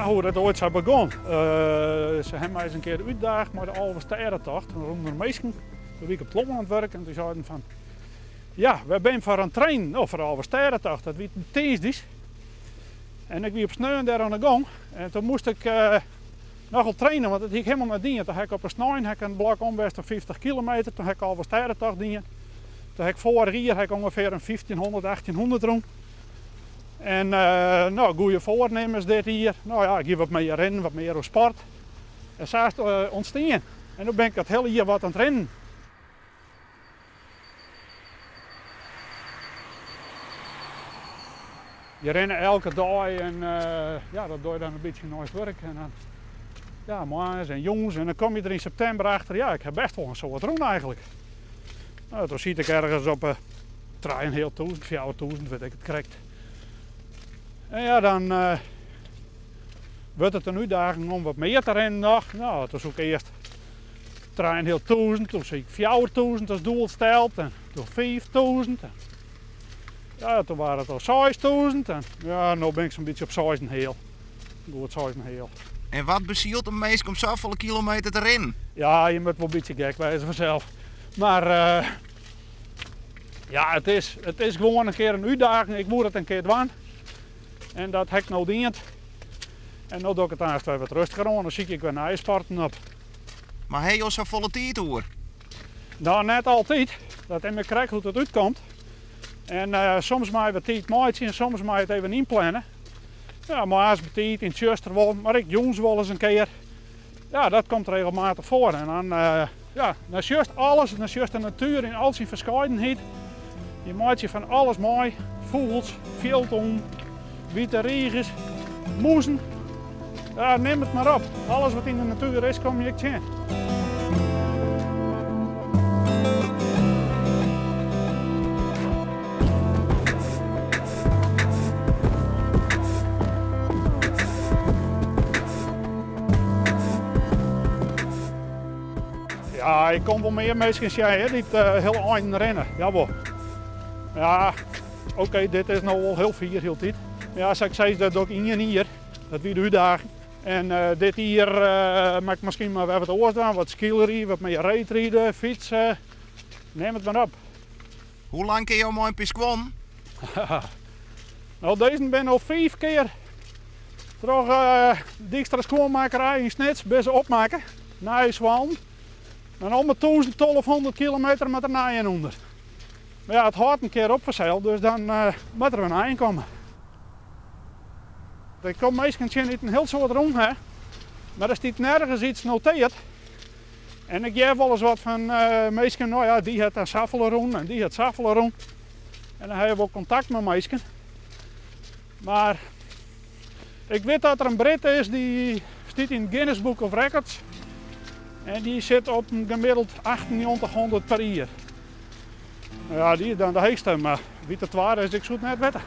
Ja, hoe dat ooit zou begonnen. Ze hebben mij eens een keer uitgedaagd met de Alversteretocht. Rond de meesten. Toen was ik op Lommel aan het werk en toen zeiden van... Ja, we zijn voor een train, voor de Alversteretocht. Dat was een teesdies. En ik was op sneeuw daar aan de gang. En toen moest ik nogal trainen, want het ging helemaal naar dien. Toen heb ik op een snelheid een blok omwest van 50 kilometer. Toen heb ik Alversteretocht dien. Toen heb ik vorig jaar ongeveer een 1500, 1800 rond. En nou, goede voornemens dit hier. Nou ja, ik geef wat meer rennen, wat meer op sport. En zo is het ontstaan. En nu ben ik het hele jaar wat aan het rennen. Je rennen elke dag en ja, dat doe je dan een beetje nooit werk. En dan, ja, mannen en jongens. En dan kom je er in september achter, ja, ik heb best wel een soort rond eigenlijk. Nou, toen zie ik ergens op 3.500, 4.000, weet ik het correct. En ja, dan wordt het een uitdaging om wat meer te rennen nog. Nou, toen zoek ik eerst 3.500, toen zie ik 4.000 als doel gesteld en toen 5.000. Ja, toen waren het al 6.000 en ja, nu ben ik zo'n beetje op 6.500. Goed 6.500. En wat bezielt een meest om zoveel kilometer te rennen? Ja, je moet wel een beetje gek wezen vanzelf. Maar ja, het is gewoon een keer een uitdaging. Ik moet het een keer doen. En dat heb ik nou dient. En nu doe ik het eerst weer wat rustiger aan. Dan zie ik weer naar sporten op. Maar heb je al zo'n volle tijd hoor? Nou, net altijd. Dat heb ik krijg hoe het uitkomt. En soms moet je wat tijd maken en soms moet je het even inplannen. Ja, maar als het tijd in het juster wel, maar ik jongens wel eens een keer. Ja, dat komt regelmatig voor. En dan, ja, dan is juist alles, dan is juist de natuur in al zijn verscheidenheid. Je maakt je van alles mooi. Vogels, veldton, witte regens, moezen. Ja, neem het maar op. Alles wat in de natuur is, kom je zien. Ja, ik kom wel meer mensen zeggen, niet heel eind rennen. Jawel. Ja, oké, dit is nou wel heel veel heel tijd. Ja, zoals ik zei, dat doe ik in hier. Dat weer de uitdaging. En dit hier maak ik misschien maar wat oors aan, wat skillery, wat meer reetrieden, fietsen. Neem het maar op. Hoe lang kun je al mooi piskwon? Nou, deze ben al 5 keer terug de extra schoonmakerij in Snits best opmaken. Naar Zwan. En om de 1200 kilometer met er naar onder. Maar ja, het houdt een keer op vanzelf, dus dan moet er een eind komen. Ik kom meestal niet een heel soort rond, hè. Maar er staat nergens iets noteerd. En ik geef wel eens wat van meestal, nou ja, die heeft een Saffeleroen en die heeft Saffeleroen. En dan heb je wel contact met meestal. Maar ik weet dat er een Brit is die staat in het Guinness Book of Records. En die zit op een gemiddeld 1800 per uur. Ja, die is dan de hoogste, maar wie het waar is, ik zoek net weten.